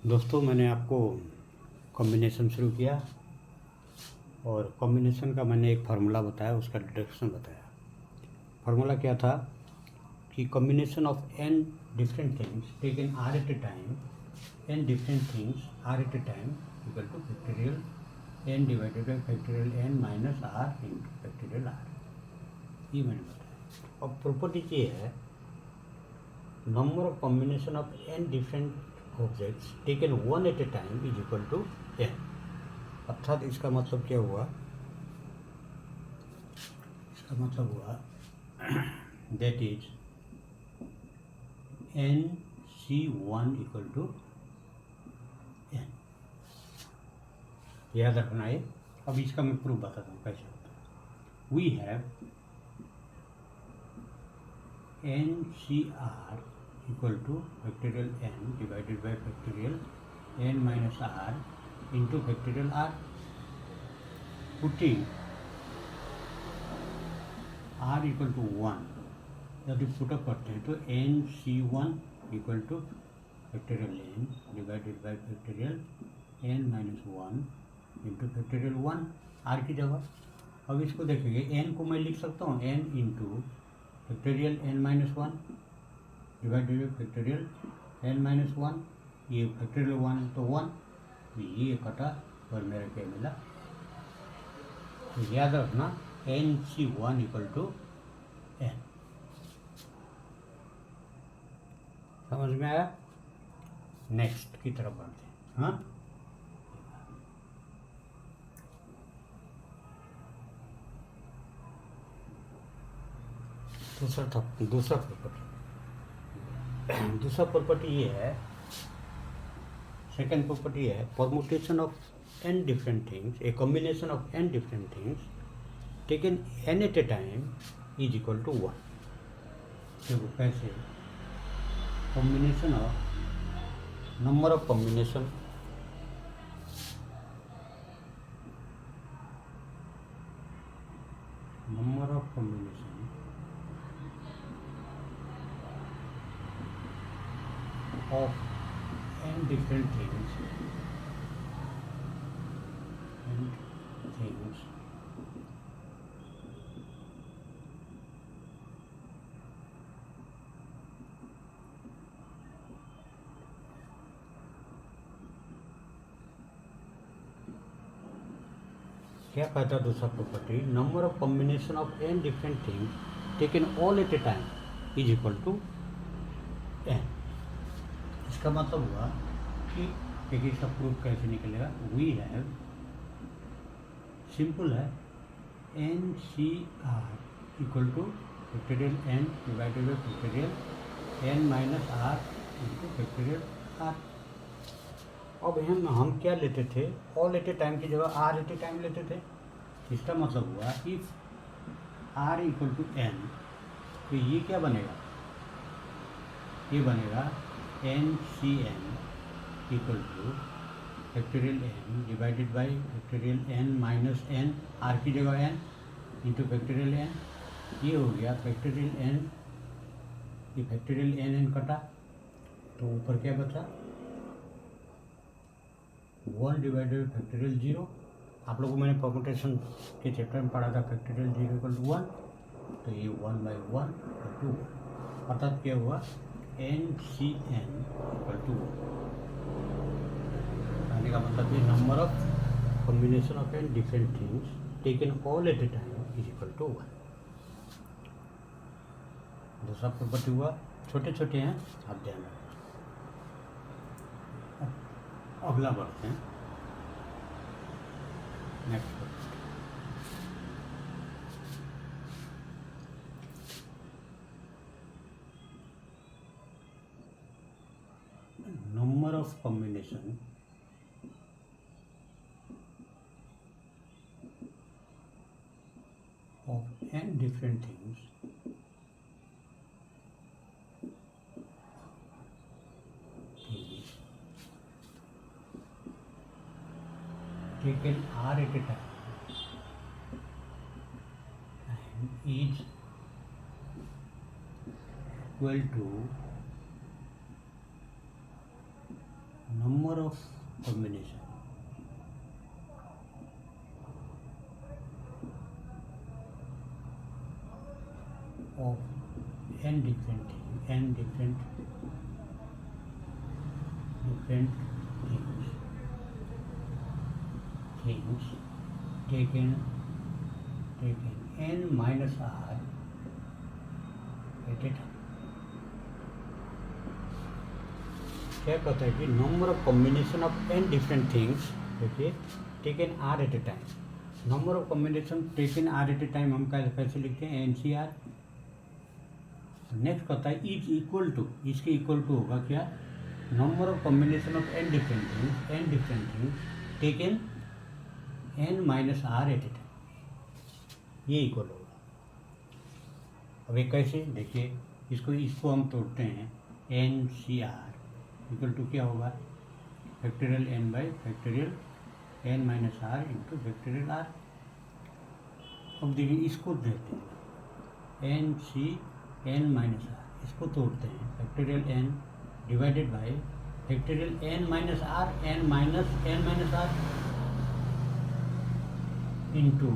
दोस्तों, मैंने आपको कॉम्बिनेशन शुरू किया और कॉम्बिनेशन का मैंने एक फार्मूला बताया, उसका डिडक्शन बताया। फार्मूला क्या था कि combination of n different things taken r at a time, n different things r at a time equal to factorial n divided by factorial n minus r into factorial r। ये मैंने बताया। अब property ये है, number of combination of n different objects taken one at a time is equal to n। अर्थात इसका मतलब क्या हुआ, इसका मतलब हुआ that is NC1 equal to n। याद रखना है। अब इसका मैं प्रूफ बताता हूँ कैसे होता है। We have NCR equal to factorial n divided by factorial n minus r into factorial r। Putting r equal to 1 यदि पुटअप करते हैं तो NC1 equal to factorial n divided by factorial n minus 1 into factorial 1 r की जगह। अब इसको देखेंगे, n को मैं लिख सकता हूँ n into factorial n minus 1 divided by factorial n minus 1। ये फैक्टोरियल 1 तो 1, ये कटा और मेरा क्या मिला। तो याद रखना NC1 इक्वल टू n। समझ में आया? नेक्स्ट की तरफ बढ़ते हैं। हाँ, दूसरा प्रॉपर्टी ये है, सेकेंड प्रॉपर्टी है permutation of n different things, a combination of n different things taken n at a time is equal to 1। देखो कैसे, combination of number of combination of n different things क्या कहता है दूसरा property, number of combination of n different things taken all at a time is equal to n। इसका मतलब हुआ कि देखिए इसका प्रूफ कैसे निकलेगा। वी हैव, सिंपल है, NCR equal to factorial n divided by factorial n minus r into factorial r। अब हम क्या लेते थे, ऑल एट ए टाइम की जगह r एट ए टाइम लेते थे। इसका मतलब हुआ if r equal to n, तो ये क्या बनेगा, ये बनेगा NCn equal to factorial n divided by factorial n minus n, r की जगह n इंटू फैक्टोरियल n। ये हो गया फैक्टोरियल n, ये फैक्टोरियल n कटा तो ऊपर क्या बचा, 1 डिवाइडेड फैक्टोरियल 0। आप लोगों को मैंने परमुटेशन के चैप्टर में पढ़ा था, फैक्टोरियल 0 इक्वल टू 1, तो ये 1 बाई 1 इक्वल टू 1। अर्थात क्या हुआ, NCn इक्वल टू 1। कहने का मतलब ये number of combination of n different things taken all at a time is equal to 1। दूसरा प्रॉपर्टी हुआ, छोटे छोटे हैं, आप ध्यान रखें। अगला बढ़ते हैं, next number of combination of n different things is taken r at a time and is equal to number of combination of n different things taken n minus r at a time. क्या कहता है कि number of combination of N different things देखिए taken are at a time. Number of combination taken are at a time हम कैसे लिखते हैं, N C are. Next कहता है इज इक्वल टू, इसके इक्वल टू होगा क्या, number of combination of N different things taken N minus R at a time. ये इक्वल होगा. अब ये कैसे देखिए, इसको हम तोड़ते हैं. N C are equal to क्या होगा, factorial N by factorial N minus R into factorial R. अब देखिए इसको देते हैं N C N minus R, इसको तोड़ते हैं factorial N divided by factorial N minus R R into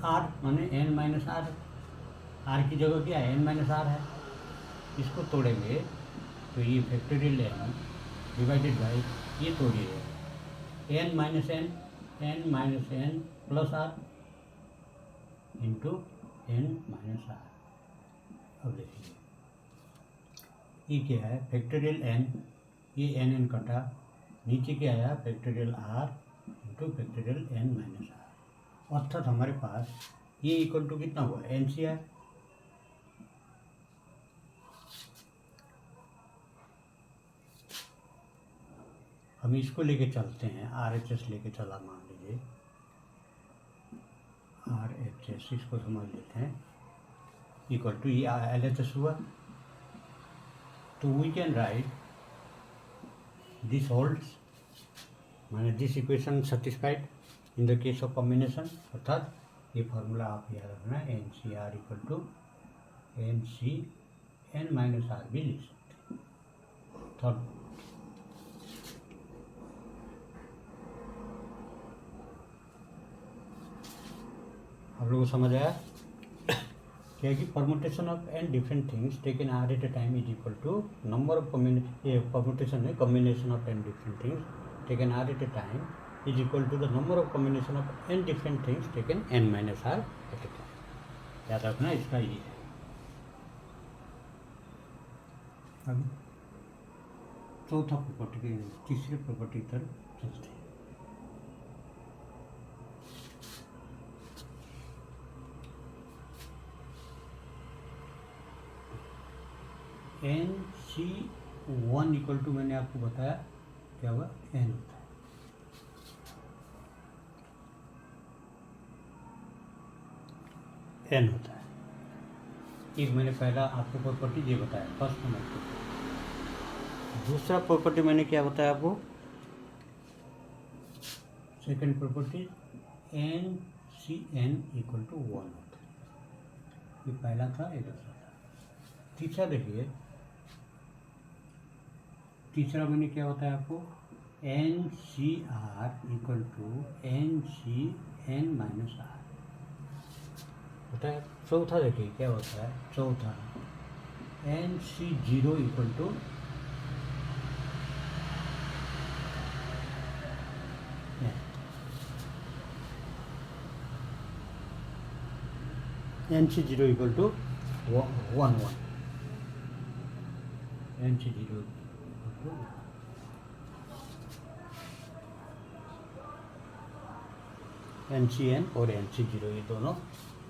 R माने एन माइनस आर. आर की जगह क्या है, एन माइनस आर है. इसको तोड़ेंगे तो ये फैक्टोरियल एन डिवाइडेड बाई ये तोड़िए n minus n plus r into n minus r. अब देखिए ये क्या है, फैक्टोरियल एन, ये एन कटा, नीचे क्या आया factorial R into factorial N minus R. अर्थात हमारे पास ये इक्वल टू कितना हुआ, एन सी आर. हम इसको लेके चलते हैं, आर एच एस लेके चला मान लीजिए, आर एच एस इसको समझ लेते हैं इक्वल टू ये एल एच एस हुआ. तो we can write this holds माने this equation satisfied in the case of combination. अर्थात ये फार्मूला आप याद रखना, n C are equal to N C N minus are भी लिख सकते हैं. थर्ड आप लोगों को समझ आया क्या कि permutation of N different things taken are at a time is equal to number of ये परमुटेशन है combination of N different things taken are at a time is equal to the number of combination of N different things taken N minus R at a time. याद रखना इसका ये है. अब चौथा property के तीसरे प्रॉपर्टी तरफ चलते हैं. N C one equal to मैंने आपको बताया क्या हुआ, एन होता है. एन होता है. एक मैंने पहला आपको प्रॉपर्टी ये बताया, फर्स्ट नंबर प्रॉपर्टी. दूसरा प्रॉपर्टी मैंने क्या बताया आपको, second property N C N equal to one होता है. ये पहला था, ये दूसरा था. तीसरा देखिए, तीसरा मैंने क्या बताया आपको, N C are equal to N C N minus R होता है. चौथा देखिए क्या होता है, चौथा N C zero equal to N C zero equal to 1 N C zero N C N और एन सी जीरो ये दोनों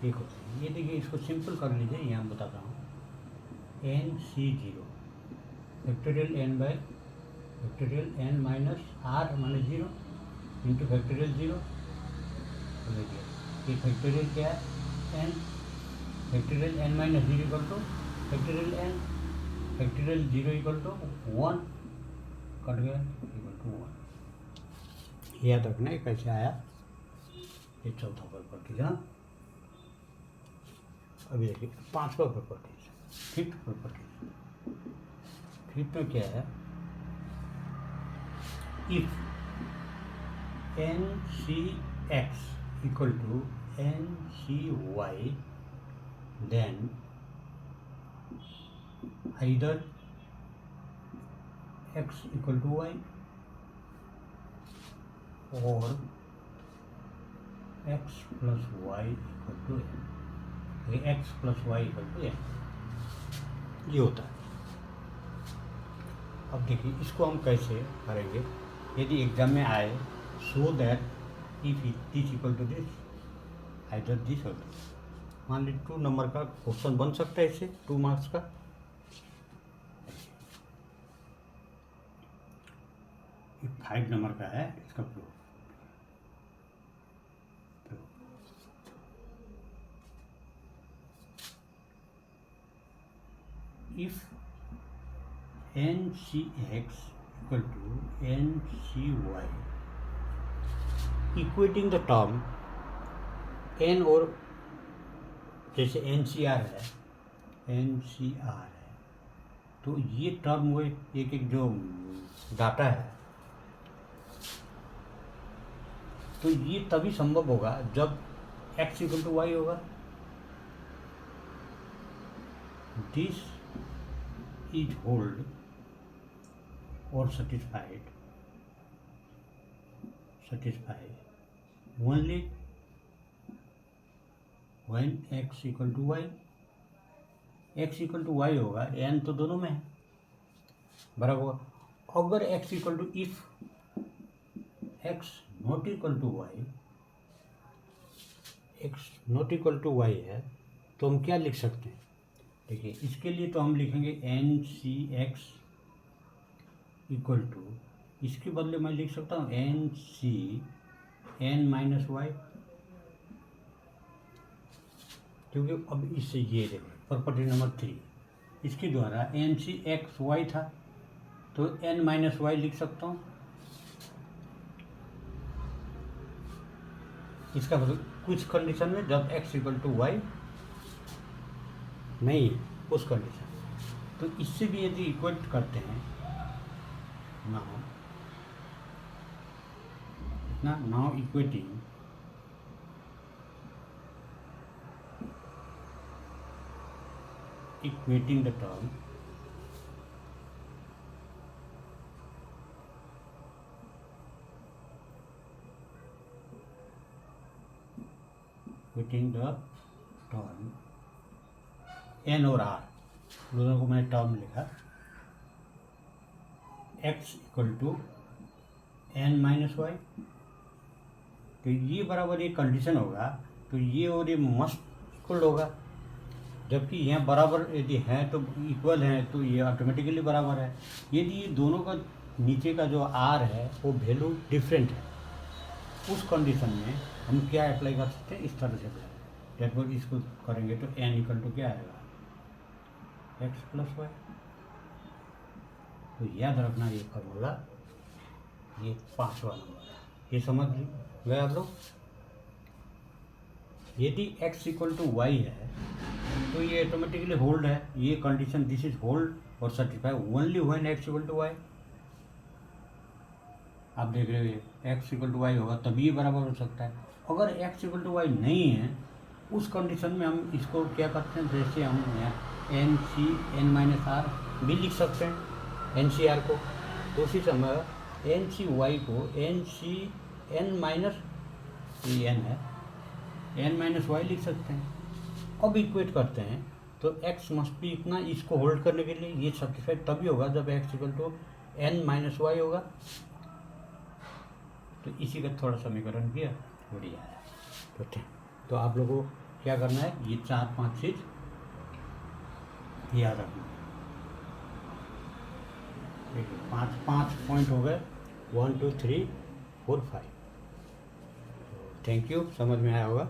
एक होते हैं. ये देखिए इसको सिंपल कर लीजिए, यहाँ बताता हूँ. N C zero factorial N by factorial N minus R minus zero into factorial zero. ये फैक्टोरियल क्या है, N factorial N minus zero equal to factorial N factorial zero equal to 1 cut गया equal to 1. याद रखना है कैसे आया. ये चौथा प्रॉपर्टी था. अभी देखिए पांचवा प्रॉपर्टी, फिफ्थ प्रॉपर्टी. फिफ्थ में क्या है, if N C X equal to N C Y then either x equal to y or x plus y equal to n. x plus y equal to n ये होता है। अब देखिए इसको हम कैसे करेंगे। यदि एग्जाम में आए so that if this equal to this either this or this, मान लीजिए 2 नंबर का क्वेश्चन बन सकता है इससे 2 मार्क्स का। ये 5 नंबर का है इसका proof. If N C X equal to N C Y equating the term N और जैसे एन सी आर है तो ये टर्म हुए एक एक जो डाटा है, तो ये तभी संभव होगा जब x इक्वल टू वाई होगा। दिस इज होल्ड और satisfied only when x equal to Y. x equal to Y होगा, n तो दोनों में है बराबर होगा। अगर x equal to if x not equal to Y है तो हम क्या लिख सकते हैं। देखिए इसके लिए तो हम लिखेंगे N C X equal to, इसके बदले मैं लिख सकता हूँ N C N minus Y, क्योंकि अब इससे ये देखो प्रॉपर्टी नंबर 3 इसके द्वारा एन सी एक्स वाई था तो एन माइनस वाई लिख सकता हूँ। इसका मतलब कुछ कंडीशन में जब x इक्वल टू वाई नहीं उस कंडीशन, तो इससे भी यदि इक्वेट करते हैं now equating the term N और आर दोनों को मैंने टर्म लिखा, x equal to N minus Y, तो ये बराबर ये कंडीशन होगा तो ये और ये मस्ट इक्वल होगा, जबकि यहाँ बराबर यदि है तो इक्वल है तो ये ऑटोमेटिकली बराबर है। यदि ये दोनों का नीचे का जो आर है वो वैल्यू डिफरेंट है, उस कंडीशन में हम क्या अप्लाई कर सकते हैं, इस तरह से अप्लाई। जब इसको करेंगे तो एन इक्वल टू क्या आएगा एक्स प्लस वाई। तो याद रखना ये फॉर्मूला, ये 5वां नंबर है, ये समझ गए आप लोग। यदि x इक्वल टू वाई है तो ये ऑटोमेटिकली होल्ड है, ये कंडीशन दिस इज होल्ड और certify only when x equal to Y. आप देख रहे हो x इक्वल टू वाई होगा तभी ये बराबर हो सकता है। अगर x इक्वल टू वाई नहीं है उस कंडीशन में हम इसको क्या करते हैं, जैसे हम यहाँ N C N minus are भी लिख सकते हैं, एन सी आर को, तो उसी समय एन सी वाई को एन सी एन माइनस ये एन है एन माइनस वाई लिख सकते हैं। अब इक्वेट करते हैं तो x मस्ट भी इतना, इसको होल्ड करने के लिए ये सर्टिफाइड तभी होगा जब x equal to N minus Y होगा। तो इसी का थोड़ा समीकरण किया बढ़िया है। तो आप लोगों को क्या करना है, ये 4-5 चीज याद रखना। देखिए 5 पॉइंट हो गए, 1 2 3 4 5। थैंक यू, समझ में आया होगा।